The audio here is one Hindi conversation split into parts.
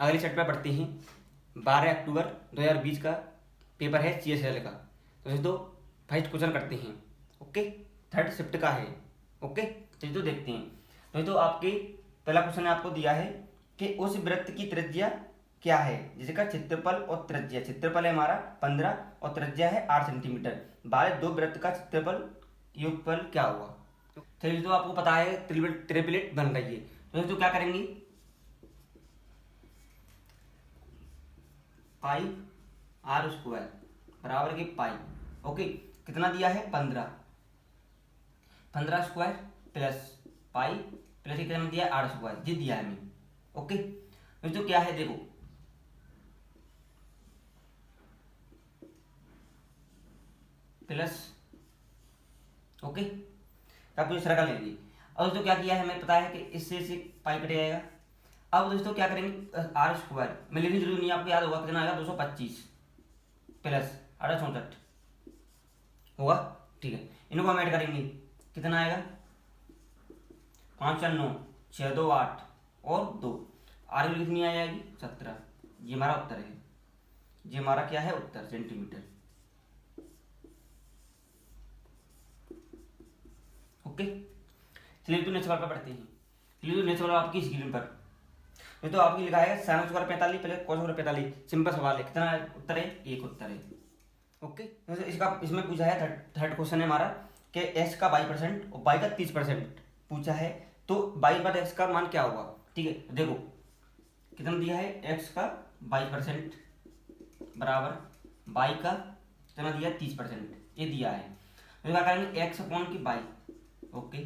अगली सेट पर पढ़ते हैं। 12 अक्टूबर 2020 का पेपर है CSL का। तो दोस्तों फर्स्ट क्वेश्चन करते हैं। ओके, थर्ड शिफ्ट का है। ओके, चलिए तो देखते हैं। दोस्तों आपके पहला क्वेश्चन आपको दिया है कि उस वृत्त की त्रिज्या क्या है, जिसका क्षेत्रफल और त्रिज्या, क्षेत्रफल है हमारा 15 और त्रिज्या है 8 सेंटीमीटर, वाले दो वृत्त का क्षेत्रफल योगफल क्या हुआ। चलिए तो आपको पता है त्रिप्लेट बन रही है। तो दोस्तों क्या करेंगे, पाई आर स्क्वायर बराबर के पाई। ओके, कितना दिया है 15 स्क्वायर प्लस पाई प्लस कितना दिया है 8 स्क्वायर, ये दिया है हमें। ओके, दोस्तों क्या है देखो, प्लस। ओके, आप तो सर्कल ले लीजिए। और दोस्तों क्या किया है हमें पता है कि इससे से पाई कट जाएगा। अब दोस्तों क्या करेंगे, आर स्क्वायर में लिखने जरूरी नहीं, आपको याद होगा कितना आएगा 225 प्लस 864 होगा। ठीक है, इनको हम ऐड करेंगे, कितना आएगा 5 4 9 6 2 8 और 2, आर कितनी आ जाएगी 17। ये हमारा उत्तर है, ये हमारा क्या है उत्तर सेंटीमीटर। ओके, चलिए तो नेक्स्ट सवाल पर पढ़ते हैं। चलिए तो नेक्स्ट सवाल आपकी स्क्रीन पर तो आपकी लिखा है sine square 45 plus cos square 45। Simple सवाल है, कितना उत्तर है, एक उत्तर है। ओके, तो इसका इसमें पूछा है थर्ड क्वेश्चन है हमारा कि x का 22% और y का 30% पूछा है, तो y/x का मान क्या होगा। ठीक है, देखो कितना दिया है, x का 22% बराबर y का कितना दिया है 30%, ये दिया है। तो क्या करेंगे x अपॉन की y। ओके,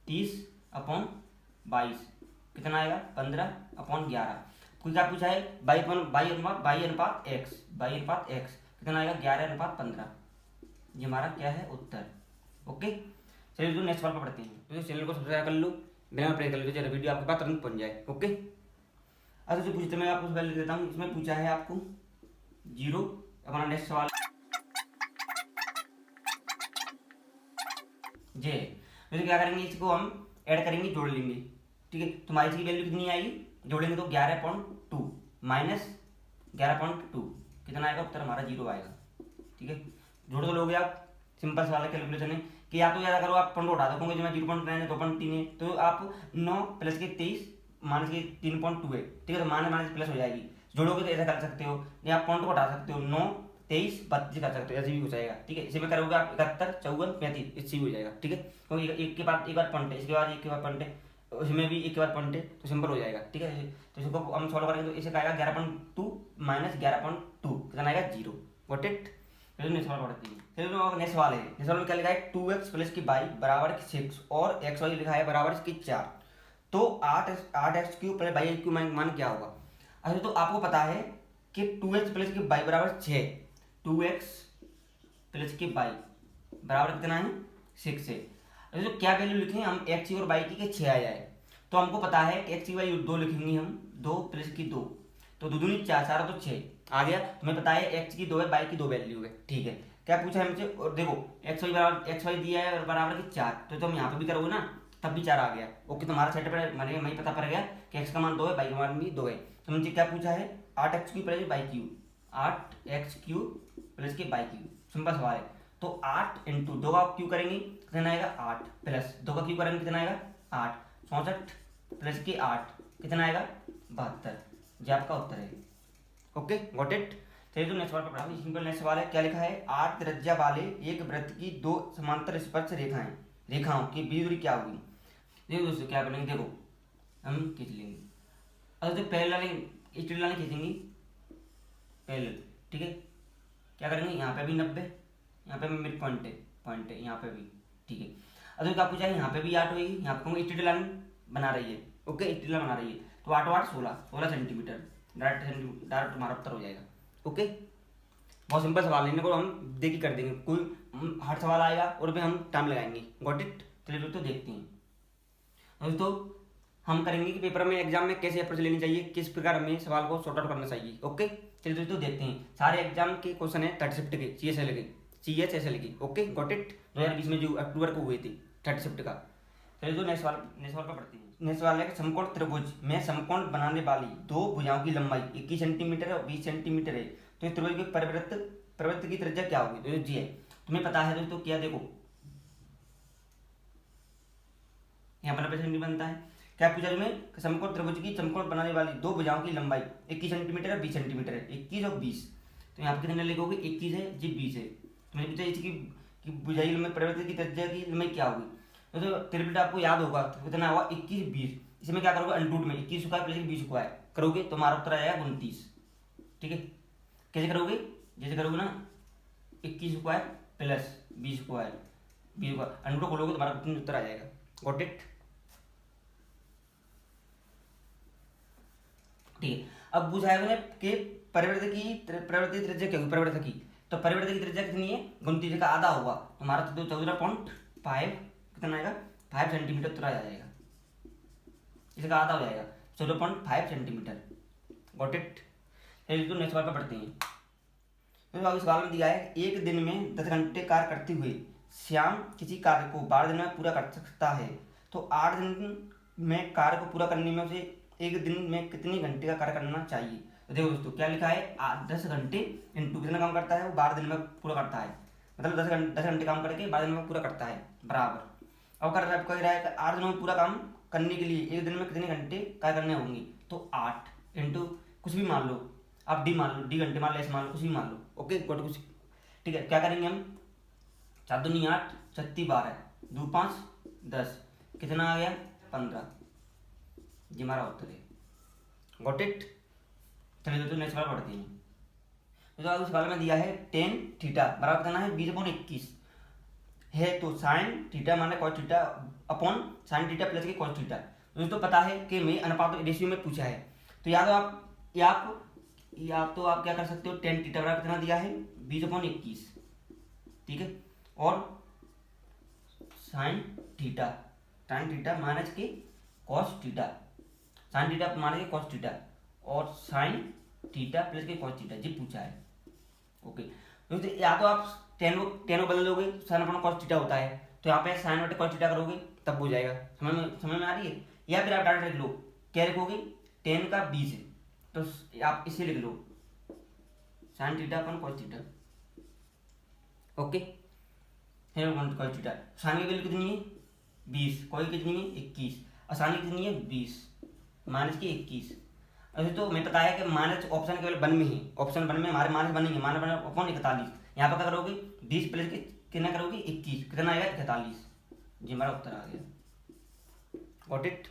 30/22 कितना आएगा 15/11। कोई क्या पूछा है y अनुपात x कितना आएगा 11/15। ये हमारा क्या है उत्तर। ओके, चलिए तो नेक्स्ट सवाल पर पढ़ते हैं। तो चैनल को सब्सक्राइब कर लो, बिना प्रेस कर लो, चलो वीडियो आपके पास तुरंत पहुंच जाए। ओके, अच्छा जो पूछते मैं आपको पहले देता हूँ। इसमें पूछा है आपको 0 अपना नेक्स्ट सवाल जे। तो क्या करेंगे, इसको हम ऐड करेंगे, जोड़ लेंगे। ठीक है, तो हमारी इसकी वैल्यू कितनी आएगी, जोड़ेंगे तो 11.2 माइनस 11.2 कितना आएगा उत्तर हमारा 0 आएगा। ठीक है, जोड़ तो लोगे आप, सिंपल सवाल है, कैलकुलेशन है कि या तो याद करो आप पॉइंट उठा दो, क्योंकि जो मैं 0.9 है 2.3 है, तो आप 9 प्लस के 23 माइनस के 3.2 है। ठीक है, तो माइनस माइनस प्लस हो जाएगी, जोड़ोगे तो ऐसा कर सकते हो, या आप पॉइंट को हटा सकते हो, 9 23 32 कर सकते हो, ऐसे भी हो जाएगा। ठीक है, इसी में करोगे आप 71 54 35, इससे भी हो जाएगा। ठीक है, क्योंकि एक के बाद एक बार पॉइंट है, इसके बाद एक के बाद पॉइंट है, उसमें भी एक के बाद पॉइंट है, तो सिंपल हो जाएगा। ठीक है, तो इसको हम सॉल्व करेंगे तो इसे आएगा 11.2 माइनस 11.2 कितना आएगा 0। Got it. नेक्स्ट सवाल पढ़ते हैं। चलिए नेक्स्ट सवाल है, नेक्स्ट सवाल में क्या लिखा है 2x प्लस की y बराबर 6 और xy लिखा है बराबर इसकी 4, तो 8x cube plus y cube मान क्या होगा। अच्छा, तो आपको पता है कि 2x प्लस की y बराबर 6, 2x प्लस की y बराबर कितना है 6 है। अच्छा, तो क्या वैल्यू लिखें हम x और y की 6 आ जाए, तो हमको पता है कि x की वैल्यू 2 लिखेंगे हम, 2 प्लस की 2 तो 2 दूनी 4 4 तो 6 आ गया। तुम्हें पता है x की 2 है, y की 2 वैल्यू है। ठीक है, क्या पूछा है हमसे, और देखो x y दिया है बराबर की 4, तो तुम यहाँ पे भी करोगे ना तब भी 4 आ गया। ओके, तुम्हारा सेट पर मैंने वही पता पड़ गया कि x का मान 2 है, y का मान भी 2 है। तो मुझे क्या पूछा है 8x cube plus y cube, 8x cube plus के y क्यूब, सिंपल सवाल है। तो 8 इंटू 2 का क्यू करेंगे कितना आएगा 8, प्लस 2 का क्यू करेंगे कितना आएगा 8, 64 प्लस के 8 कितना आएगा 72, ये आपका उत्तर है। Okay, got it. चलिए तो नेक्स्ट सवाल पर पढ़ा। सिंपल नेक्स्ट सवाल है, क्या लिखा है 8 त्रिज्या वाले एक वृत्त की 2 समांतर स्पर्श रेखाओं की बीच दूरी क्या होगी। देखो दोस्तों क्या बनेंगे, देखो हम खींच लेंगे। अगर तो पहले स्ट्रेट लाइन खींचेंगे पहले। ठीक है, क्या करेंगे यहाँ पे भी 90, यहाँ पे भी मिड पॉइंट है यहाँ पे भी। ठीक है, अगर क्या पूछा है यहाँ पे भी 8 होगी, यहाँ पे स्ट्रेट लाइन बना रही है। ओके, स्ट्रेट लाइन बना रही है, तो 8 8 16 सेंटीमीटर, डायरेक्ट तुम्हारा उत्तर हो जाएगा। ओके, बहुत सिंपल सवाल है, इनको हम देखी कर देंगे, कोई हार्ड सवाल आएगा और पे हम टाइम लगाएंगे। Got it. चलिए दोस्तों देखते हैं। दोस्तों हम करेंगे कि पेपर में एग्जाम में कैसे अप्रोच लेनी चाहिए, किस प्रकार हमें सवाल को सॉर्ट आउट करना चाहिए। ओके, चलिए दोस्तों देखते हैं। सारे एग्जाम के क्वेश्चन है थर्ड शिफ्ट के CSL की। Okay, got it. 2020 में जो अक्टूबर को हुए थे थर्ड शिफ्ट का। चलिए तो नेक्स्ट सवाल पर पढ़ते हैं। नेक्स्ट सवाल है कि समकोण त्रिभुज में समकोण बनाने वाली दो भुजाओं की लंबाई 21 सेंटीमीटर और 20 सेंटीमीटर है, तो इस त्रिभुज की परिवृत्त की त्रिज्या क्या होगी? तो जी है, तुम्हें पता है दोस्तों क्या, देखो यहाँ पर प्रश्न बनता है क्या पूछा तुम्हें, समकोण त्रिभुज की समकोण बनाने वाली दो भुजाओं की लंबाई 21 सेंटीमीटर और 20 सेंटीमीटर है, 21 और 20, तो यहाँ पर कितने लिखोगे, 21 है जी 20 है। तुम्हें पूछा इसकी भुजाई लंबाई परिवृत्त की त्रिज्या की लंबाई क्या होगी, तो त्रिभुज आपको याद होगा तो कितना होगा 21 20, इसमें क्या करोगे अंडरूट में 21 स्क्वायर प्लस 20 स्क्वायर करोगे तो हमारा उत्तर आएगा 29। ठीक है, कैसे करोगे, जैसे करोगे ना 21 स्क्वायर प्लस 20 स्क्वायर अंडरूट खोलोगे तो हमारा उत्तर आ जाएगा। Got it. ठीक है, अब पूछा है मैंने कि परिवृत्त की त्रिज्या क्या होगी, परिवृत्त की, तो परिवृत्त की त्रिज्या कितनी है, 29 का आधा होगा, हमारा तो 14.5 कितना आएगा 5 सेंटीमीटर उत्तर आ जाएगा, इसका आधा हो जाएगा 14.5 सेंटीमीटर। Got it. चलिए तो नेक्स्ट सवाल पर बढ़ते हैं। तो अब इस सवाल में दिया है एक दिन में 10 घंटे कार्य करते हुए श्याम किसी कार्य को 12 दिन में पूरा कर सकता है, तो 8 दिन में कार्य को पूरा करने में उसे एक दिन में कितने घंटे का कार्य करना चाहिए। तो देखो दोस्तों क्या लिखा है, 10 घंटे इंटू कितना काम करता है वो 12 दिन में पूरा करता है, मतलब 10 घंटे काम करके 12 दिन में पूरा करता है बराबर। अब कर रहा है 8 दिनों में पूरा काम करने के लिए एक दिन में कितने घंटे कार्य करने होंगे, तो 8 इंटू कुछ भी मान लो, आप डी मान लो, डी घंटे मान लो, ऐसे मान लो, कुछ भी मान लो, ओके कुछ। ठीक है, क्या करेंगे हम, 4 दूनी 8 36 12 2 5 10 कितना आ गया 15, ये हमारा उत्तर है। Got it. चलिए दोस्तों नेक्स्ट सवाल पढ़ते हैं। तो इस सवाल में दिया है टेन थीटा बराबर कितना है 20/21 है, तो साइन थीटा माने cos theta upon sine theta plus के कॉस थीटा। दोस्तों पता है कि मैं अनुपात रेशियो में पूछा है, तो या तो आप क्या कर सकते हो, टेन थीटा बराबर कितना दिया है 20/21, ठीक है, और साइन थीटा माइनस के cos theta, sine theta minus के कॉस थीटा और साइन थीटा प्लस के कॉस थीटा, जी पूछा है। ओके दोस्तों या तो आप टेन बदल दोगे, साइन अपॉन कॉस थीटा होता है, तो यहाँ पे साइन बटे कॉस थीटा करोगे तब हो जाएगा, समझ में आ रही है, या फिर आप डायरेक्ट लिख लो, क्या लिखोगे, टेन का 20 है तो आप इसे लिख लो sine theta upon cos theta, okay, cos theta. Sine की वैल्यू कितनी है 20, कॉस कितनी है 21 और साइन कितनी है 20 माइनस की 21। अभी तो मैं पता है कि माइनस ऑप्शन केवल 1 में है, ऑप्शन 1 में हमारे माइनस बनेंगे, माइनस अपॉन 41, यहाँ पर क्या करोगे 20 प्लस के कितना करोगे 21, कितना आएगा 41, जी हमारा उत्तर आ गया। Got it.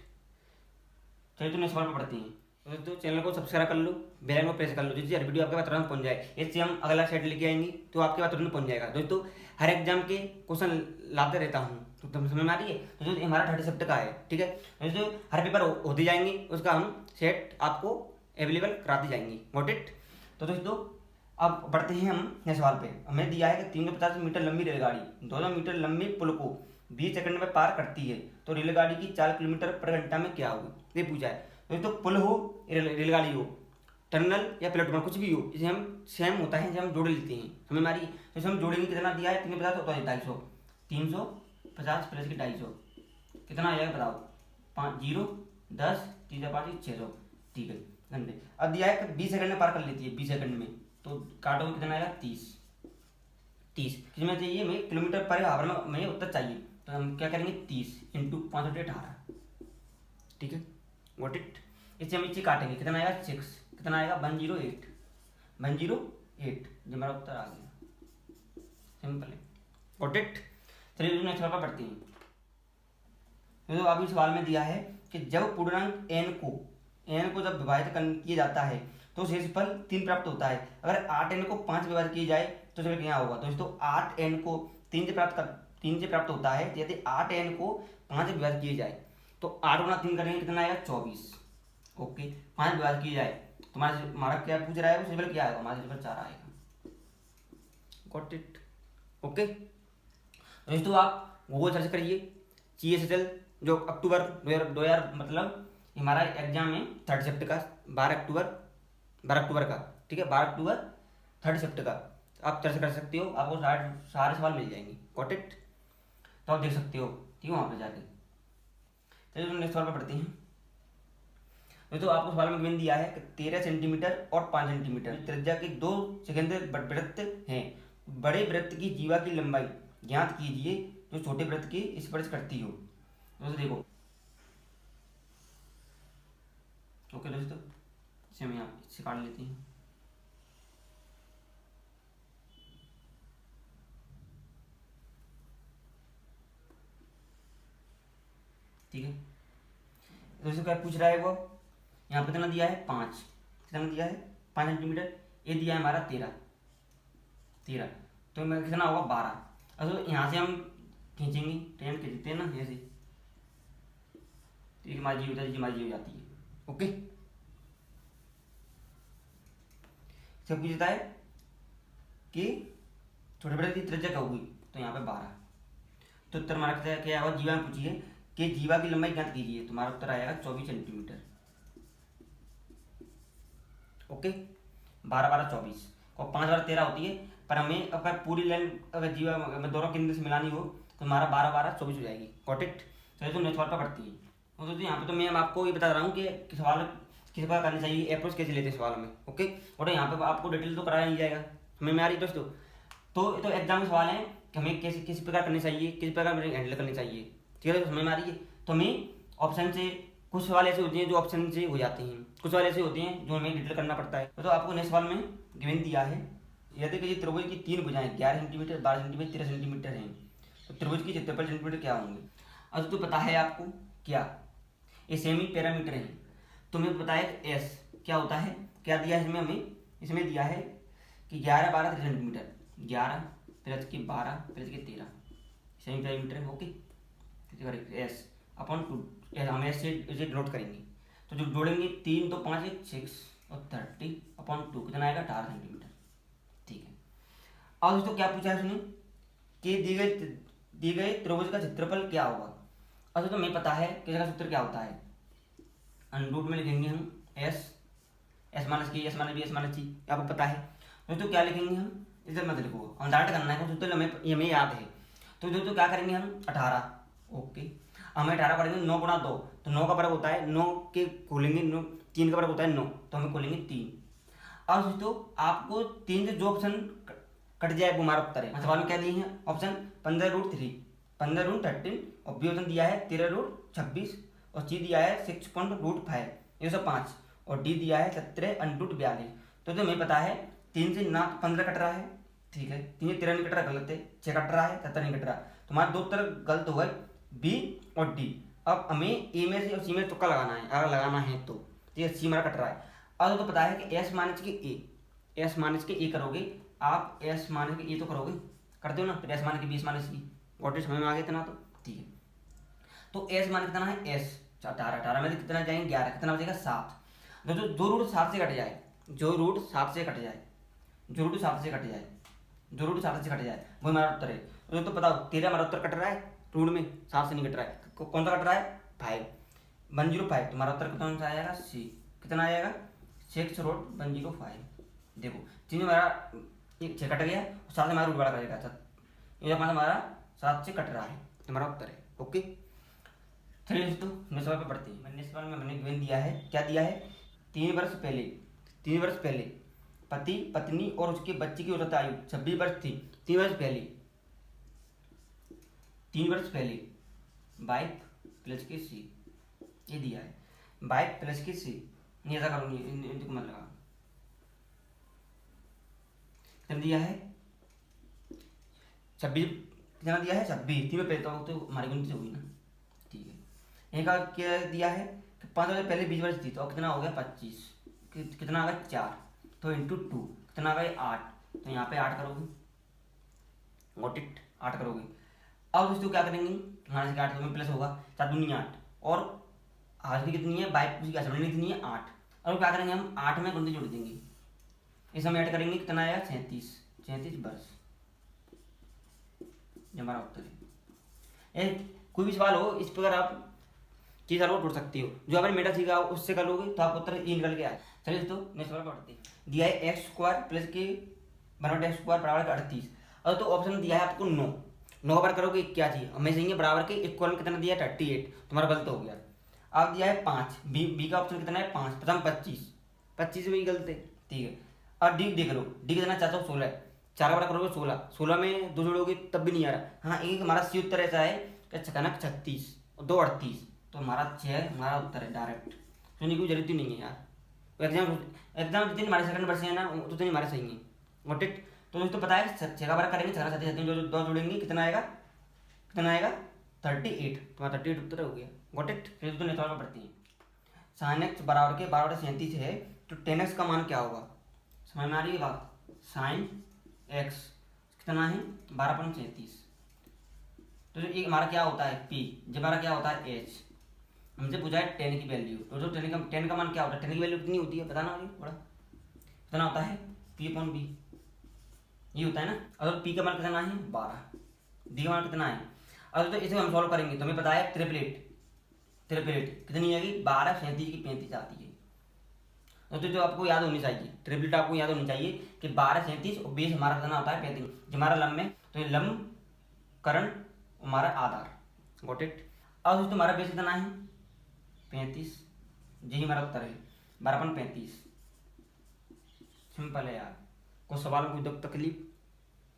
चलिए तो नेक्स्ट सवाल पर पढ़ते हैं। तो चैनल को सब्सक्राइब कर लो, बेल आइकन को प्रेस कर लो, जिससे हर वीडियो आपके पास तुरंत पहुंच जाए, इससे हम अगला सेट लेके आएंगे तो आपके पास तुरंत पहुंच जाएगा। दोस्तों हर एग्जाम के क्वेश्चन लाते रहता हूँ, तो तुम समझ में आ रही है, तो जो हमारा 30 सब्जेक्ट का है, ठीक है, दोस्तों हर पेपर होते जाएंगे, उसका हम सेट आपको अवेलेबल कराते जाएंगे। Got it. तो दोस्तों अब बढ़ते हैं हम नेक्स्ट सवाल पे। हमें दिया है कि 350 मीटर लंबी रेलगाड़ी 200 मीटर लंबे पुल को 20 सेकंड में पार करती है, तो रेलगाड़ी की 4 किलोमीटर पर घंटा में क्या होगी, ये पूछा है। दोस्तों पुल हो रेलगाड़ी हो टनल या प्लेटफॉर्म कुछ भी हो, इसे हम सेम होता है जब हम जोड़ लेते हैं, समझ में आ रही है, तो इसे हम जोड़ेंगे, कितना दिया है 350 होता है 250, 350 प्लस के 250 कितना आ जाएगा बताओ, 5 0 10 3 5 600, ठीक है घंटे। अब दिया है 20 सेकंड में पार कर लेती है, 20 सेकंड में, तो काटोगे कितना आएगा 30 किसमें चाहिए, मैं किलोमीटर पर आवर में मैं उत्तर चाहिए, तो हम क्या करेंगे 30 इंटू 5 18, ठीक है गॉट इट। इससे हम इसे काटेंगे, कितना आएगा 6, कितना आएगा 108 जो हमारा उत्तर आ गया, सिंपल है, गॉट इट। चलिए नेक्स्ट सवाल पर पढ़ते हैं। तो अभी सवाल में दिया है कि जब पूर्णांक n को जब विभाजित किया जाता है तो शेषफल 3 प्राप्त होता है, अगर 8n को 5 विभाजित किया जाए तो चलो क्या होगा। दोस्तों 8n को 3 से प्राप्त होता है, यदि 8n को 5 से विभाजित किया जाए तो 8 गुना 3 करेंगे कितना आएगा 24, ओके, 5 विभाजित किया जाए तो हमारा क्या पूछ रहा है, शेषफल क्या आएगा, हमारा शेषफल 4 आएगा, गॉट इट, ओके। दोस्तों आप गूगल सर्च करिए CSSL जो अक्टूबर 2000 मतलब हमारा एग्जाम में 30 सब्जेक्ट का 12 अक्टूबर का, ठीक है 12 अक्टूबर 30 सब्जेक्ट का आप सर्च कर सकते हो, आपको सारे सवाल मिल जाएंगे, गॉट इट। तो आप देख सकते हो ठीक है वहाँ पे जाके। चलिए तो नेक्स्ट सवाल पर पढ़ते हैं। तो आपको सवाल में गिवन दिया है कि 13 सेंटीमीटर और 5 सेंटीमीटर त्रिज्या के दो सेकेंड वृत्त हैं। बड़े वृत्त की जीवा की लंबाई ज्ञात कीजिए जो छोटे वृत्त की स्पर्श करती हो। दोस्तों देखो, ओके दोस्तों, इसे हम यहाँ इससे काट लेते हैं। ठीक है, दोस्तों क्या पूछ रहा है वो, यहाँ पे कितना दिया है 5, कितना दिया है 5 सेंटीमीटर, ये दिया है हमारा 13, तो मैं कितना होगा 12। अब तो यहाँ से हम खींचेंगे, ट्रेन खींचते हैं ना ऐसे, तो एक हमारी जी हो जाती है। ओके, सब पूछता है कि छोटे बड़े की त्रिज्या क्या होगी, तो यहाँ पे 12। तो उत्तर हमारा क्या होगा, जीवा में पूछिए कि जीवा की लंबाई ज्ञात कीजिए, तो हमारा उत्तर आएगा 24 सेंटीमीटर। ओके, 12 12 24 और 5 12 13 होती है, पर हमें अगर पूरी लाइन अगर जीवा में दोनों केंद्र से मिलानी हो तो हमारा 12 12 24 हो जाएगी। Got it. चलिए तो नेक्स्ट सवाल पर पढ़ती है। तो दोस्तों यहाँ पे तो मैं आपको ये बता रहा हूँ कि सवाल किस प्रकार करना चाहिए, अप्रोच कैसे लेते हैं सवाल में। ओके, और यहाँ पे आपको डिटेल तो कराया नहीं जाएगा, हमें में आ रही दोस्तों। तो एग्जाम में सवाल है कि हमें कैसे किस प्रकार करनी चाहिए, किस प्रकार हैंडल करनी चाहिए। ठीक है, समझ में आ रही है। तो हमें ऑप्शन से कुछ सवाल ऐसे होते हैं जो ऑप्शन से हो जाते हैं, कुछ सवाल ऐसे होते हैं जो हमें डिटेल करना पड़ता है। तो आपको नेक्स्ट सवाल में गिवन दिया है, यदि कि त्रिभुज की 3 भुजाएं 11 सेंटीमीटर 12 सेंटीमीटर 13 सेंटीमीटर हैं, तो त्रिभुज की क्षेत्रफल सेंटीमीटर क्या होंगे। अब तो पता है आपको क्या, ये सेमी पैरामीटर है, तो हमें पता है एस क्या होता है, क्या दिया है इसमें, हमें इसमें दिया है कि 11 12 13 सेंटीमीटर, 11 प्लस के 12 प्लस के 13 सेमी पैरामीटर है। ओके, एस अपॉन 2, हम ऐसे इसे नोट करेंगे, तो जो जोड़ेंगे 3 2 5 1 6 और 30 अपॉन 2 कितना आएगा 18 सेंटीमीटर। ठीक है, अब दोस्तों क्या पूछा है उसने कि दी गए त्रिभुज का क्षेत्रफल क्या होगा। अब तो हमें पता है कि इसका सूत्र क्या होता है, अंडरूट में लिखेंगे हम एस माइनस की S minus B S minus C, आपको पता है दोस्तों। क्या लिखेंगे हम, इधर मत लिखो, हम डायरेक्ट करना है, सूत्र हमें याद है। तो दोस्तों क्या करेंगे हम 18, ओके, हमें 18 पढ़ेंगे 9 गुणा 2, तो 9 का वर्ग होता है 9 के खोलेंगे 9, 3 का वर्ग होता है 9, तो हमें खोलेंगे 3। अब दोस्तों आपको 3 से जो ऑप्शन कट जाए वो हमारा उत्तर है। सवाल में क्या दिए हैं ऑप्शन, 15√3, 15√13 और बी ऑप्शन दिया है 13√26 और सी दिया है 6.5 ये सब 5 और डी दिया है 17√42। तो हमें पता है 3 से ना 15 कट रहा है, ठीक है, 3 से 13 नहीं कट रहा, गलत है, 6 कट रहा है 17 नहीं कट रहा, तो हमारे दो उत्तर गलत हो गए, बी और डी। अब हमें ए में से और सी में तुक्का लगाना है, अगर लगाना है तो ठीक है, सी हमारा कट रहा है। अब तो पता है कि एस माइनस के ए, एस माइनस के ए करोगे आप, एस माइनस के ए तो करोगे, करते हो ना, फिर एस माइनस के बी एस माइनस सी, वोटेज समझ में आ गया इतना, तो ठीक है। तो एस मान कितना है एस 18 में से कितना जाएंगे 11, कितना बचेगा 7। जो रूट 7 से कट जाए, जो रूट 7 से कट जाए, जो रूट 7 से कट जाए, जो रूट 7 से कट जाए वो हमारा उत्तर है। तो बताओ 13 हमारा उत्तर कट रहा है, रूट में 7 से नहीं कट रहा है, कौन सा कट रहा है 5, 105, तुम्हारा उत्तर कितना सा आएगा सी, कितना आएगा 6√105। देखो तीन हमारा 6 कट गया, 7 से हमारा रूट बड़ा करेगा, ये हमारा 7 से कट रहा है, तुम्हारा उत्तर है। ओके, चलिए दोस्तों नेक्स्ट सवाल पे पढ़ते हैं। नेक्स्ट सवाल में मैंने गिवन दिया है, क्या दिया है, 3 वर्ष पहले पति पत्नी और उसके बच्चे की औसत आयु 26 वर्ष थी। 3 वर्ष पहले बाइक प्लस के सी, ये दिया है बाइक प्लस के सी, नहीं ऐसा करूँगी इनको मत लगा, कितना दिया है 26, कितना दिया है 26, 3 पहले तो हमारी गिनती होगी ना, ठीक है। एक क्या दिया है कि 5 वर्ष पहले 20 वर्ष थी, तो कितना हो गया 25, कितना आ गया 4, तो इंटू 2 कितना आ गया 8, तो यहाँ पे 8 करोगे, गॉट इट, 8 करोगे। अब दोस्तों क्या करेंगे, हमारे से 8 तो प्लस होगा, 4 दूनी 8 और आज की कितनी है बाइक की असम्बली कितनी है 8, और क्या करेंगे हम 8 में गुणती जोड़ देंगे, इस हम ऐड करेंगे, कितना आया 37 वर्ष, ये हमारा उत्तर है। कोई भी सवाल हो इस प्रकार आप चीज़ सवाल ढूंढ सकते हो, जो आपने मेटा सीखा उससे कर लोगे तो आपको उत्तर ये निकल के आए। चलिए दोस्तों नेक्स्ट सवाल पढ़ते हैं। दिया है x² प्लस के बराबर x² बराबर 38, और तो ऑप्शन दिया है आपको 9, 9 बार करोगे क्या चाहिए हमें चाहिए बराबर के इक्वल कितना दिया है 38, तुम्हारा गलत हो गया। अब दिया है 5, बी का ऑप्शन कितना है 5, प्रथम 25 भी गलत है, ठीक है। अब डी देख लो, डी कितना चाहता हूँ 16 है, 4 बार करोगे 16, 16 में 2 जोड़ोगे तब भी नहीं आ रहा। हाँ एक हमारा सी उत्तर ऐसा है कि छकनक 36 और 2 38, तो हमारा 6 हमारा उत्तर है डायरेक्ट, सुनने की जरूरत ही नहीं है यार। एग्जाम जितने हमारे सेकंड वर्ष है ना उतने हमारे सही हैं, गॉट इट। तो दोस्तों पता है 6 बार करेंगे 6 7 जो 2 जोड़ेंगे कितना आएगा 38, तुम्हारा 38 उत्तर हो गया, गॉट इट। फिर तो नेटवर्क में पढ़ती हैं साइन एक्स बराबर के 12/37 है, तो 10x का मान क्या होगा, समझ में आ रही है बात। साइन एक्स कितना है 12/37, तो जो एक हमारा क्या होता है p, जब हमारा क्या होता है h, हमसे पूछा है 10 की वैल्यू, तो जो 10 का मान क्या होता है, 10 की वैल्यू कितनी होती है बताना मुझे थोड़ा, कितना होता है p/b, ये होता है ना। अगर p का मान कितना है 12, d का मान कितना है, अब तो इसे हम सॉल्व करेंगे तो हमें पता है ट्रिपलेट कितनी आएगी 12/37 की 35 आती है। तो जो आपको याद होनी चाहिए ट्रिपलेट आपको याद होनी चाहिए कि 12/37 और बेस हमारा कितना होता है 35, जो हमारा लंब है तो ये लंब करण हमारा आधार, गॉट इट। अब दोस्तों हमारा बेस कितना है 35, यही हमारा उत्तर है 12/35। सिंपल है यार, कोई सवाल में कोई तकलीफ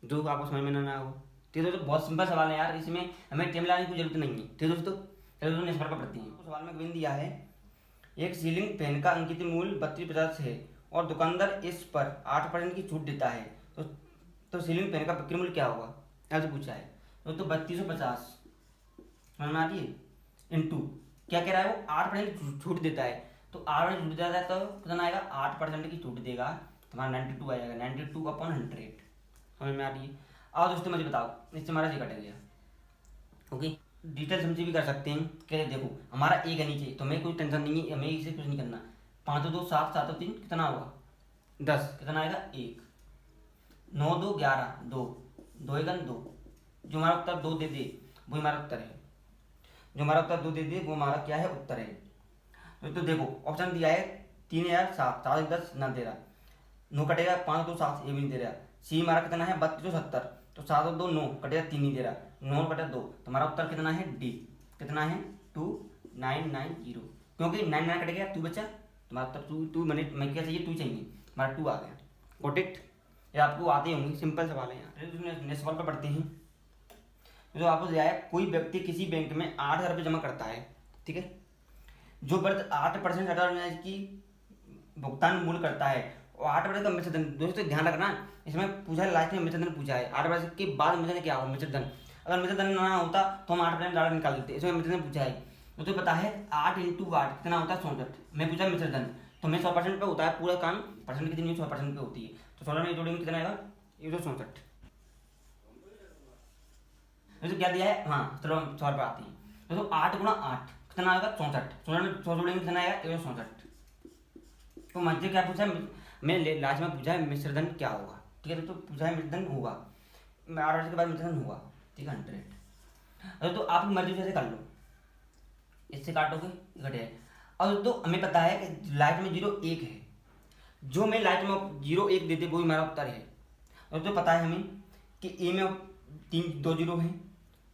जो आपको समझ में ना हो, ठीक है दोस्तों बहुत सिंपल सवाल है यार, इसमें हमें टेबल लाने की जरूरत नहीं है, ठीक है दोस्तों। चलो दोस्तों सवाल पर पढ़ते हैं। तो सवाल में गिवन दिया है एक सीलिंग फैन का अंकित मूल्य 3250 है और दुकानदार इस पर 8% की छूट देता है, तो सीलिंग फैन का बिक्री मूल्य क्या होगा, ऐसे पूछा है। तो 3250 समझ में आती है, इंटू क्या कह रहा है वो 8% छूट देता है, तो 8% छूट देता है तो कितना आएगा 8% की छूट देगा, तुम्हारा 92 आ जाएगा, 92/100, समझ में आ रही है। आओ दोस्तों मुझे बताओ, इससे हमारा जी कट गया, ओके। डिटेल समझी भी कर सकते हैं, कैसे देखो हमारा एक है नीचे तो हमें कोई टेंशन नहीं है, हमें इसे कुछ नहीं करना। 5 2 7 7 3 कितना होगा 10, कितना आएगा 1, 9 2 11 2 2 1 2, जो हमारा उत्तर 2 दे दे वो हमारा उत्तर है, जो हमारा उत्तर 2 दे दे वो हमारा क्या है उत्तर है। तो देखो ऑप्शन दिया है 3 यार 7 7 10 9 दे रहा, 9 कटेगा 5 2 7 ये भी नहीं दे रहा। सी हमारा कितना है 3270, तो 7 2 9 कटेगा 3 नहीं दे रहा, 9 कटेगा 2, तो हमारा उत्तर कितना है डी, कितना है 2990, क्योंकि 99 कट गया 2 बचा, तुम्हारा उत्तर 2 मैं क्या चाहिए 2 चाहिए, हमारा 2 आ गया, गॉट इट। ये आपको आते होंगे, सिंपल सवाल है यहाँ। नेक्स्ट सवाल पर पढ़ते हैं। तो आपको दिया है कोई व्यक्ति किसी बैंक में 8000 रुपये जमा करता है, ठीक है, जो वर्ष 8% ब्याज की भुगतान मूल्य करता है और 8% का मिश्र धन, दोस्तों ध्यान रखना इसमें पूछा है लास्ट में मिश्र धन पूछा है, 8% के बाद मिश्र धन क्या होगा मिश्र धन, अगर मिश्र धन ना होता तो हम 8% डाटा निकाल देते, इसमें मिश्र धन पूछा है। तो पता है 8 × 8 कितना होता है 64, मैं पूछा मिश्र धन तो मैं 100% पे होता है पूरा काम, परसेंट कितनी 100% पे होती है, तो 16 में जोड़ेंगे कितना आएगा 164। तो क्या दिया है, हाँ चलो हम सवाल पर आते हैं। तो 8 × 8 कितना आएगा 64, 16 में 100 जोड़ेंगे कितना आएगा 164। तो मुझे क्या पूछा है, मैं लास्ट में पूछा है मिश्र धन क्या होगा, ठीक है, तो पूछा है मिश्र धन होगा, 8 के बाद मिश्र धन होगा, ठीक है 100। तो आप मर्जी से कर लो, इससे काटोगे घटे। अब तो हमें पता है कि लाइट में 0 1 है, जो मैं लाइट में 0 1 देते वो हमारा उत्तर है। और तो पता है हमें कि ए में 2 0 है,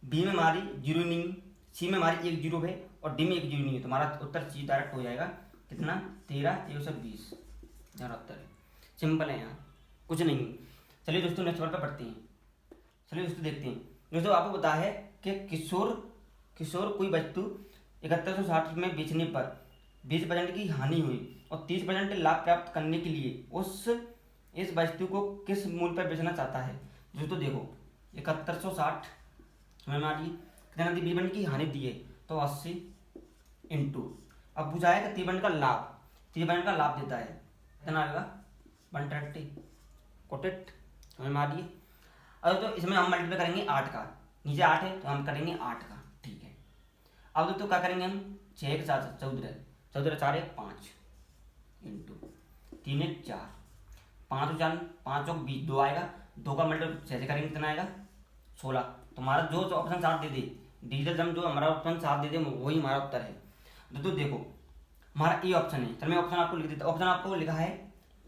बी में हमारी 0 नहीं, सी में हमारी 1 0 है और डी में 1 0 नहीं है, तो हमारा उत्तर सी डायरेक्ट हो जाएगा कितना 13 120, हमारा उत्तर है। सिंपल है यहाँ कुछ नहीं। चलिए दोस्तों नेक्स्ट सवाल पर पढ़ते हैं। चलिए दोस्तों देखते हैं। दोस्तों आपको पता है कि किशोर कोई वस्तु 7160 में बेचने पर 20% की हानि हुई और 30% लाभ प्राप्त करने के लिए इस वस्तु को किस मूल्य पर बेचना चाहता है। दोस्तों देखो 7160 समझ में आ रही, कितना दी 20% की हानि दी है तो 80 इंटू, अब पूछा है कि 30% का लाभ, 30% का लाभ देता है कितना आएगा 130, कोटेट समझ में आ रही है। अब तो इसमें हम मल्टीप्लाई करेंगे 8 का, नीचे 8 है तो हम करेंगे 8 का, ठीक है। अब तो क्या करेंगे हम 6 के साथ 14 14 4 1 5 इंटू 3 1 4 5 4 5 और 20 2 आएगा, 2 का मल्टीप्लाई 6 से करेंगे कितना आएगा 16। तो हमारा जो ऑप्शन 7 दे दे डिजिटल सम, जो हमारा ऑप्शन 7 दे दे वही हमारा उत्तर है। तो देखो हमारा ए ऑप्शन है, चलो मैं ऑप्शन आपको लिख देता हूँ। ऑप्शन आपको लिखा है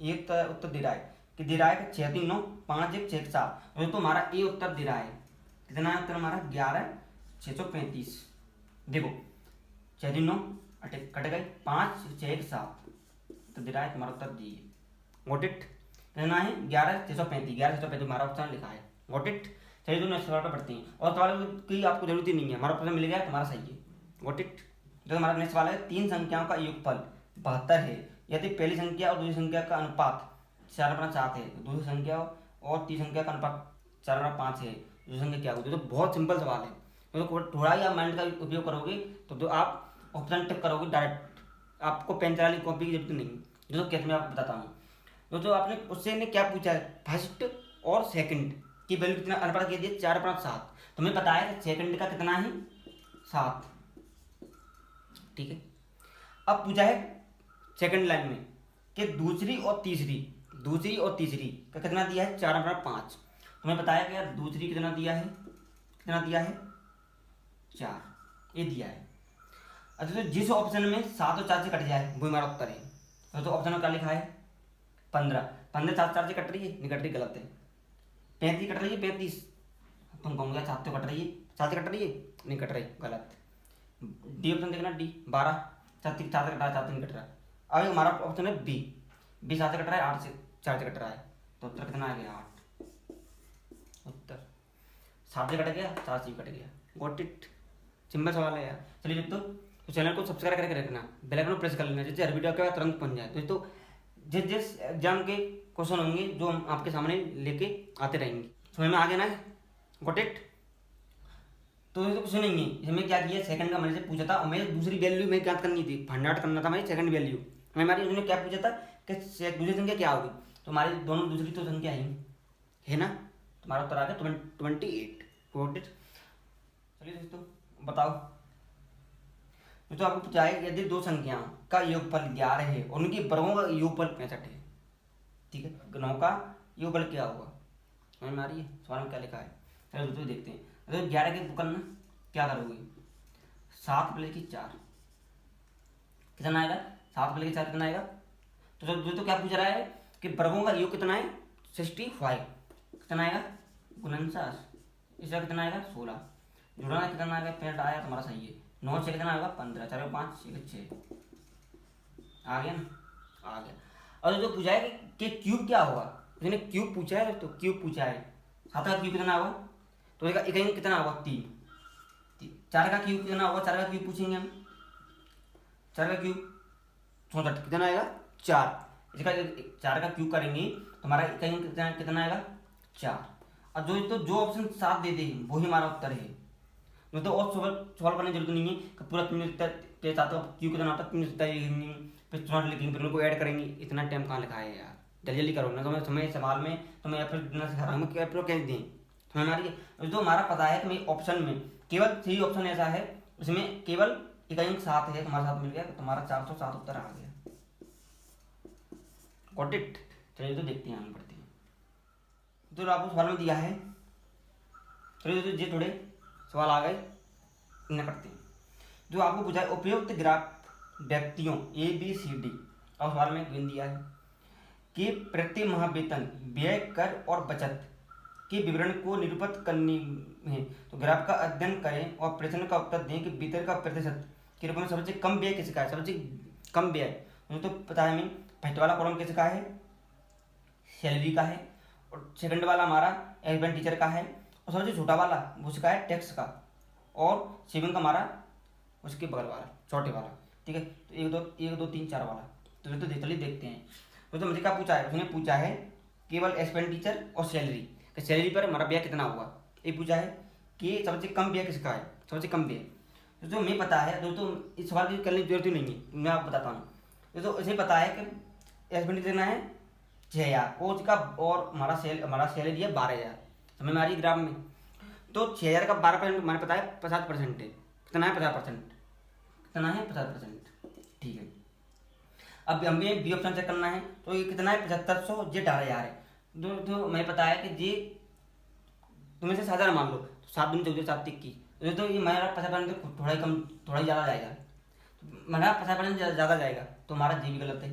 एक उत्तर दे रहा है कि 6 3 9 5 1 6 7, तो हमारा ए उत्तर दे रहा है कितना है उत्तर हमारा 11,635। देखो 6 दिन 9 कट गए, 5 6 1 7, तो दे रहा है तुम्हारा उत्तर डी है। Got it. कितना है 11,635, 11,635 हमारा ऑप्शन लिखा है। Got it. चलिए दोनों सवाल पर पढ़ते हैं, और सवाल की आपको जरूरत ही नहीं है, हमारा ऑप्शन मिल गया तुम्हारा सही है। Got it. तो हमारा नेक्स्ट सवाल है, 3 संख्याओं का योगफल 72 है, यदि पहली संख्या और दूसरी संख्या का अनुपात 4/7 है, तो दूसरी संख्या और तीसरी संख्या का अनुपात 4/5 है, दूसरी संख्या क्या होगी? तो बहुत सिंपल सवाल है, तो थोड़ा ही आप माइंड का उपयोग करोगे तो आप ऑप्शन टिक करोगे डायरेक्ट, आपको पेन चलाने की कॉपी की जरूरत नहीं। जो कैसे मैं आपको बताता हूँ, तो आपने उससे ने क्या पूछा है, फर्स्ट और सेकंड की वैल्यू कितना अनुपात कह दिया 4/7, तो हमें पता है कि सेकंड का कितना है 7, ठीक है। अब पूछा है सेकंड लाइन में कि दूसरी और तीसरी का कितना दिया है 4/5, हमें बताया कि यार दूसरी कितना दिया है 4, ये दिया है। अच्छा, तो जिस ऑप्शन में 7 और 4 से कट जाए वो हमारा उत्तर है। तो ऑप्शन में क्या लिखा है 15, 7 से कट रही है, नहीं कट रही, गलत है। 35 कट रही है, 35 तुम कहूँगा 7 तो कट रही है, 7 से कट रही है, नहीं कट रही, गलत। डी ऑप्शन देखना, डी 12, 7 से कट रहा है, 7 से नहीं कट रहा। अब हमारा ऑप्शन है बी 7 से कट रहा है, 8 से 4 से कट रहा है, तो उत्तर कितना आ गया 8। उत्तर 7 से कट गया, 4 से कट गया। Got it. सिंपल सवाल है यार। चलिए तो चैनल को सब्सक्राइब करके रखना, बेल आइकन प्रेस कर लेना, जिससे हर वीडियो के बाद तुरंत पहुंच जाए। तो जिस एग्जाम के क्वेश्चन होंगे जो हम आपके सामने लेके आते रहेंगे, समझ में आ गया ना? Got it. तो ये तो कुछ नहीं है, इसमें क्या किया, सेकंड का मैंने से पूछा था और मैं दूसरी वैल्यू में क्या करनी थी, फाइंड आउट करना था मेरी सेकंड वैल्यू। हमारी उसने क्या पूछा था कि दूसरी संख्या क्या होगी, तो हमारी दोनों दूसरी तो संख्या है ना, तुम्हारा उत्तर आ गया 28। Got it. चलिए दोस्तों बताओ, तो आपको पूछा है यदि 2 संख्याओं का योगफल 11 है और उनके वर्गों का योगफल 65 है, ठीक है, 9 का योगफल क्या होगा? समझ में आ रही है सवाल में क्या लिखा है? चलो दोस्तों देखते हैं। तो 11 के करना क्या करोगे, 7 प्लस की 4 कितना आएगा, 7 प्लस की 4 कितना आएगा? तो दोस्तों क्या पूछ रहा है कि वर्गों का योग कितना है 65, कितना आएगा 49, इसका कितना आएगा 16, जुड़ना कितना आएगा 65 आया, तुम्हारा सही है। 9 से कितना आएगा 15, 4 5 1 6, आ गया ना, आ गया। और जो पूछा है कि क्यूब क्या होगा, उसने क्यूब पूछा है, तो क्यूब पूछा है 7 का क्यूब कितना होगा, तो एक कितना होगा 3, 4 का क्यूब कितना होगा, 4 का क्यूब पूछेंगे हम, 4 का क्यूब 64 कितना आएगा 4, इसका 4 का क्यूब करेंगे तो हमारा कितना आएगा 4। और जो ऑप्शन 7 दे दे वो ही हमारा उत्तर है। तो और सवाल करने की जरूरत नहीं है कि पूरा 3 आता क्यों कितना आता 3 लिखेंगे, फिर 64 लिखेंगे, फिर उनको ऐड करेंगे, इतना टाइम कहाँ लिखा है यार, जल्दी जल्दी करो ना। तो मैं समय सवाल में तो मैं अप्रैल देना सिखा रहा हूँ कि अप्रैल कैसे दें, तो हमारी जो हमारा पता है कि मैं ऑप्शन में केवल 3 ऑप्शन ऐसा है उसमें केवल एक अंक 7 है, तुम्हारे साथ मिल गया, तो तुम्हारा 407 उत्तर आ गया। Got it. चलिए तो देखते हैं, आगे बढ़ते हैं। तो आपको सवाल में दिया है, चलिए तो ये थोड़े सवाल आ गए, इन्हें करते हैं। जो आपको पूछा है उपयुक्त ग्राफ व्यक्तियों ABCD, और सवाल में गिन दिया है कि प्रति माह वेतन, व्यय, कर और बचत के विवरण को निरूपित करनी है, तो ग्राफ का अध्ययन करें और प्रश्न का उत्तर दें कि वेतन का प्रतिशत के रूप में सबसे कम व्यय किसका है, सबसे कम व्यय तो पता है हमें, फर्स्ट वाला कॉलम किसका है, सैलरी का है, और सेकंड वाला हमारा एक्सपेंस टीचर का है, और सबसे छोटा वाला उसका है टैक्स का, और सेविंग का हमारा उसके बगल वाला छोटे वाला, ठीक है। तो 1 2 3 4 वाला, तो चलिए देखते हैं। तो मुझे क्या पूछा है, उसने पूछा है केवल एक्सपेंडिचर और सैलरी, सैलरी पर हमारा व्यय कितना हुआ, ये पूछा है कि सबसे कम व्यय किसका है, सबसे कम व्यय। तो जो हमें पता है दोस्तों, इस सवाल की करने की जरूरत ही नहीं है, मैं आपको बताता हूँ। तो इसे पता है कि एक्सपेंडिचर कितना है 6000, और उसका और हमारा सैलरी है 12000, समझ में आ रही ग्राफ में। तो 6000 का 12% हमारे पता है 50% है, कितना है 50%, कितना है 50%, ठीक है। अब हमें बी ऑप्शन चेक करना है, तो ये कितना है 7500, ये 18000 है। तो हमें पता है कि ये तुम्हें से 7000 मान लो, तो 7 दूनी 14 7 21, तो ये हमारा 50% थोड़ा ही कम, थोड़ा ही ज़्यादा जाएगा, हमारा 50% ज़्यादा जाएगा, तो हमारा जी भी गलत है।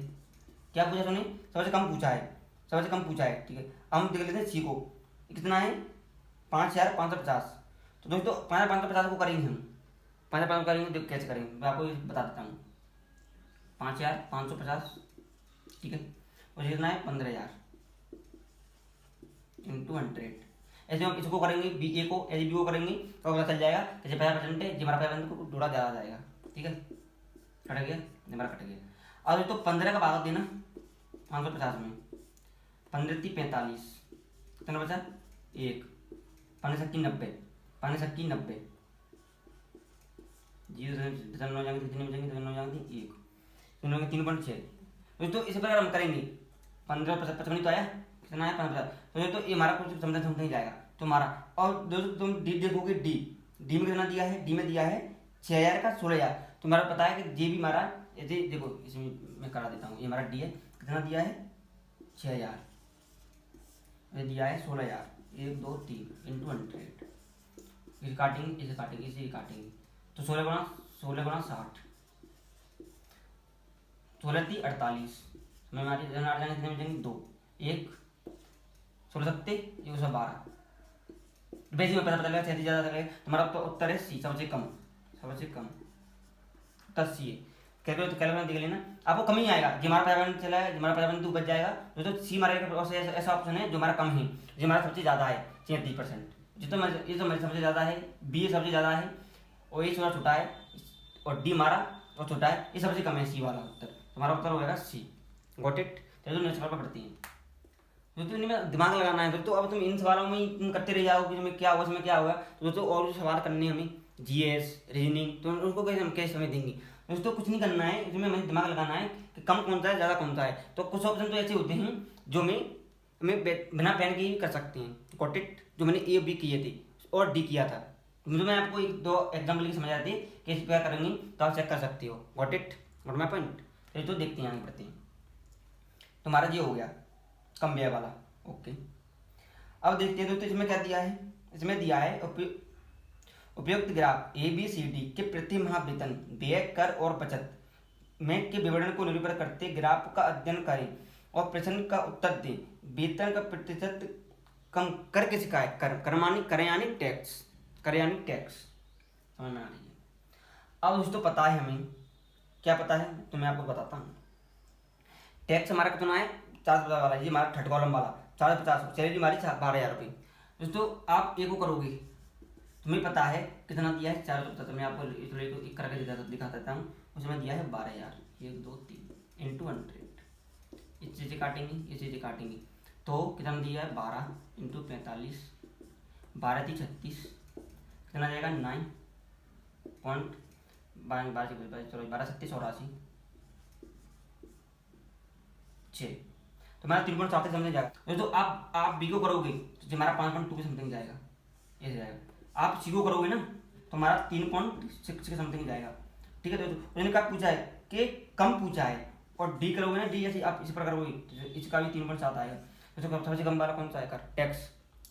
क्या पूछा सुनिए, सबसे कम पूछा है, सबसे कम पूछा है, ठीक है। हम देख लेते हैं सी को, कितना है 5550, तो दोस्तों 5550 को करेंगे हम, 5550 करेंगे तो कैसे करेंगे मैं आपको बता देता हूँ। 5550, ठीक है, और कितना है 15000 इंटू 100। ऐसे हम इसको करेंगे बी ए को, यदि बी को करेंगे तो पता चल जाएगा कि 50% है, हमारा 50% को जोड़ा ज़्यादा जाएगा, ठीक है, कट गया, हमारा कट गया। अब तो 15 का भाग देना 550 में, 15 × 45, कितना बचा 1, 5 × 90, 5 × 90, 0 हो जाएंगे, कितने बचेंगे, 1 3.6। तो इस प्रकार हम करेंगे 15 55 तो आया, कितना है 15, तो ये हमारा कुछ समझ नहीं जाएगा तो हमारा। और दोस्तों तुम डी देखोगे, डी में कितना दिया है, डी में दिया है 6000 का 16000, तो हमारा पता है कि ये भी हमारा, यदि देखो इसमें मैं करा देता हूँ, ये हमारा डी है, कितना दिया है 6000, ये दिया है 16000, 1 2 3 इंटू 100, इसे काटेंगे, इसे काटेंगे, इसे काटेंगे, तो 16 गुणा 60, 16 × 48, मैं हमारी जाएंगे कितने बचेंगे 2, 1 16 सत्ते 112, बेसिक में पता चलेगा, 37 ज़्यादा चलेगा, तुम्हारा तो उत्तर है सी, सबसे कम उत्तर सी है। कैलकुलेटर देख लेना, आपको कम ही आएगा, जो हमारा 5% चला है, हमारा 5% बच जाएगा, तो सी हमारा ऐसा ऑप्शन है जो हमारा कम है, जो हमारा सबसे ज़्यादा है 33%, जितना ये तो सबसे ज़्यादा है, बी सबसे ज़्यादा है, और ये थोड़ा छोटा है, और डी हमारा और छोटा है, ये सबसे कम है सी वाला उत्तर, हमारा उत्तर होगा सी। Got it. चलो नेक्स्ट सवाल पर पढ़ते हैं। दोस्तों इनमें दिमाग लगाना है दोस्तों, अब तुम इन सवालों में ही तुम करते रह जाओ कि तुम्हें क्या हुआ, इसमें क्या हुआ, तो दोस्तों और भी सवाल करने हमें जीएस रीजनिंग, तो उसको कैसे समय देंगे दोस्तों, कुछ नहीं करना है, इसमें हमें दिमाग लगाना है कि कम कौन सा है, ज़्यादा कौन सा है। तो कुछ ऑप्शन तो ऐसे होते हैं जो हमें बिना पेन के ही कर सकते हैं। Got it. जो मैंने ए बी किए थे और डी किया था, तो मुझे मैं आपको 1-2 एग्जाम्पल की समझ आती है कि इस प्रकार करेंगे तो आप चेक कर सकते हो। Got it, got my point. तो देखते हैं, आगे बढ़ते हैं। तुम्हारा ये हो गया कम व्यय वाला, ओके। अब देखते हैं दोस्तों इसमें क्या दिया है, इसमें दिया है उपयुक्त graph A B C D के प्रति माह वेतन, व्यय, कर और बचत में के विवरण को निरूपण करते ग्राफ का अध्ययन करें और प्रश्न का उत्तर दें। वेतन का प्रतिशत कम कर के सिखाए, कर यानी टैक्स, समझ में आ रही है। अब दोस्तों पता है हमें, क्या पता है तो मैं आपको बताता हूँ। टैक्स हमारा कितना है 450 वाला, ये हमारा थर्ड कॉलम वाला 450, सैलरी हमारी 12,000 रुपये। दोस्तों आप एक को करोगे, तुम्हें पता है कितना दिया है 450, तो मैं आपको एक करके दिखा देता हूँ। उसमें दिया है 12,000, 1 2 3 इंटू 100, इस चीज़ें काटेंगे, ये चीज़ें काटेंगे, तो कितना दिया है 12 इंटू 45, 12 × 36, कितना जाएगा 12 37 84 6, तो हमारा 3.7 के समथिंग जाएगा। तो आप बी को करोगे तो हमारा 5.2 के समथिंग जाएगा, ऐसे जाएगा। आप सी को करोगे ना तो हमारा 3.6 के समथिंग जाएगा, ठीक है। तो मैंने क्या पूछा है कि कम पूछा है, और डी करोगे ना, डी ऐसे आप इसी प्रकार करोगे तो इसका भी 3.7 आएगा। तो सबसे कम वाला कौन सा आएगा, टैक्स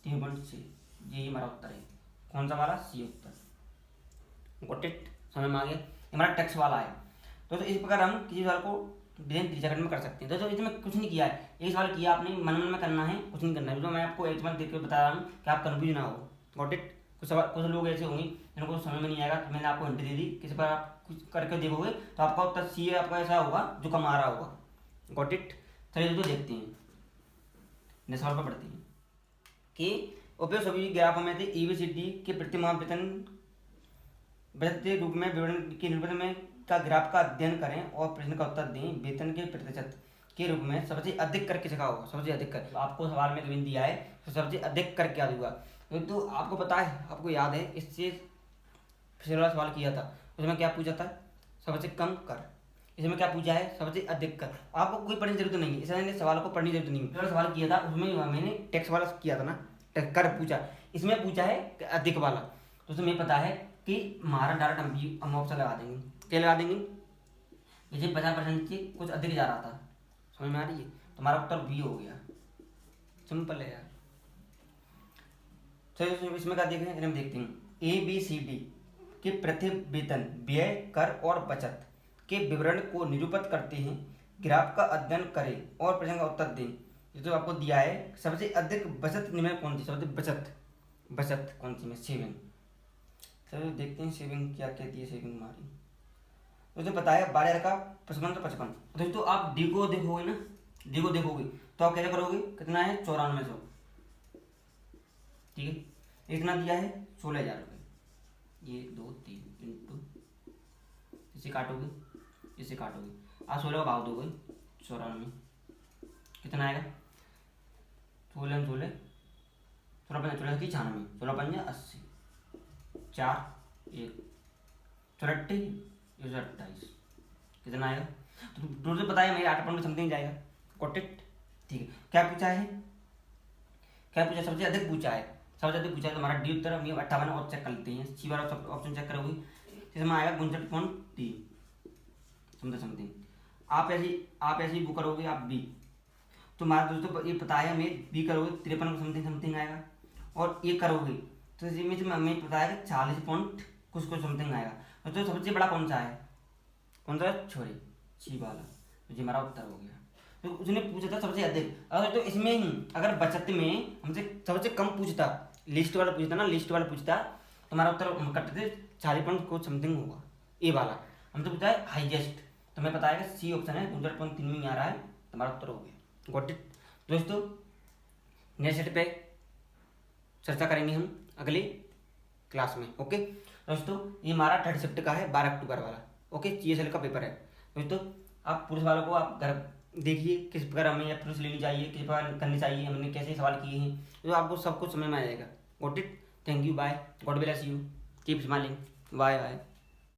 3.6, यही हमारा उत्तर है। कौन सा वाला, सी उत्तर। गॉट इट, समझ में आ गया, हमारा टैक्स वाला है। तो इस प्रकार हम किसी सवाल को डिजाइन सेकंड में कर सकते हैं। दोस्तों इसमें कुछ नहीं किया है, एक सवाल किया आपने, मन में करना है, कुछ नहीं करना है। जो मैं आपको एक बार देख कर बता रहा हूँ कि आप कन्फ्यूज ना हो। Got it. कुछ लोग ऐसे होंगे जिनको समझ में नहीं आएगा, तो मैंने आपको हिंट दे दी, किसी पर आप कुछ करके देखोगे तो आपका उत्तर सी है, आपका ऐसा होगा जो कम आ रहा होगा। Got it. चलिए दोस्तों देखते हैं, नेक्स्ट सवाल पर पढ़ते हैं कि उपयुक्त सभी ग्राफों में से EBCD के प्रति माह वेतन बचत के रूप में विवरण के निरूपण में का ग्राफ का अध्ययन करें और प्रश्न का उत्तर दें। वेतन के प्रतिशत के रूप में सबसे अधिक करके सिखाओ, सबसे अधिक कर। आपको सवाल में जो दिया है तो सबसे अधिक कर क्या दूंगा, तो आपको पता है, आपको याद है, इससे पिछला सवाल किया था, उसमें क्या पूछा था, सबसे कम कर। इसमें क्या पूछा है, सबसे अधिक कर। आपको कोई पढ़ने की जरूरत नहीं है, इसलिए सवाल को पढ़ने की जरूरत नहीं है। पिछला सवाल किया था उसमें मैंने टैक्स वाला किया था ना, कर पूछा, इसमें पूछा है अधिक वाला। तो तुम्हें पता है कि हमारा डायरेक्ट हम ऑप्शन लगा देंगे, क्या लगा देंगे, जैसे 50% से कुछ अधिक जा रहा था, समझ में आ रही है, तो हमारा उत्तर बी हो गया। सिंपल है यार। चलिए इसमें क्या देखें, हम देखते हैं ABCD के प्रति वेतन, व्यय, कर और बचत के विवरण को निरूपित करते हैं। ग्राफ का अध्ययन करें और प्रश्न का उत्तर दें। ये तो आपको दिया है सबसे अधिक बचत निम्न कौन सी, सबसे बचत कौन सी में 7, चलो देखते हैं सेविंग क्या कहती है सेविंग हमारी। मुझे बताया 12 का 55 तो 55। दोस्तों आप डी को देखोगे ना, डी को देखोगे तो आप कैसे करोगे, कितना है 9400, ठीक है। इतना दिया है 16,000 रुपये, ये 2 3 इंटू, इसे काटोगे इसे काटोगे, आप 16 का भाव दोगे 94, कितना आएगा 16 16 16 16 की 96, 16 पंजा 80, 4 1 64 28, कितना आएगा। तो टोटल बताया मेरे 8 पॉइंट समथिंग जाएगा। गॉट इट, ठीक है। क्या पूछा है, क्या पूछा, सबसे अधिक पूछा है, सबसे अधिक पूछा है तो हमारा डी उत्तर हम 58 और चेक कर लेते हैं। सी वाला ऑप्शन चेक करोगे इसमें आएगा 59.3 समथिंग। आप ऐसी वो करोगे आप बी, तो हमारा दोस्तों ये पता है हमें, बी करोगे 53 समथिंग आएगा, और ये करोगे तो इसमें हमें पता है कि 40 पॉइंट कुछ समथिंग आएगा। तो सबसे बड़ा कौन सा है, कौन सा छोड़े सी वाला, तो ये हमारा उत्तर हो गया। तो उसने पूछा था सबसे अधिक, अगर तो इसमें ही अगर बचत में हमसे सबसे कम पूछता, लिस्ट वाला पूछता ना, लिस्ट वाला पूछता तो हमारा उत्तर हम करते थे 40 पॉइंट कुछ समथिंग होगा। ए वाला हमसे पूछा है हाईएस्ट, तो हमें पता है कि सी ऑप्शन है 59.3 में आ रहा है, तो हमारा उत्तर हो गया। Got it. दोस्तों नेक्स्ट सेट पे चर्चा करेंगे हम अगले क्लास में। ओके दोस्तों, ये हमारा थर्ड शिफ्ट का है 12 अक्टूबर वाला। ओके, GSL का पेपर है दोस्तों। आप पुलिस वालों को आप घर देखिए किस प्रकार हमें अप्रोच लेनी चाहिए, किस प्रकार करनी चाहिए, हमने कैसे सवाल किए हैं, तो आपको सब कुछ समझ में आ जाएगा। Got it, thank you, bye, God bless you, keep smiling, bye bye.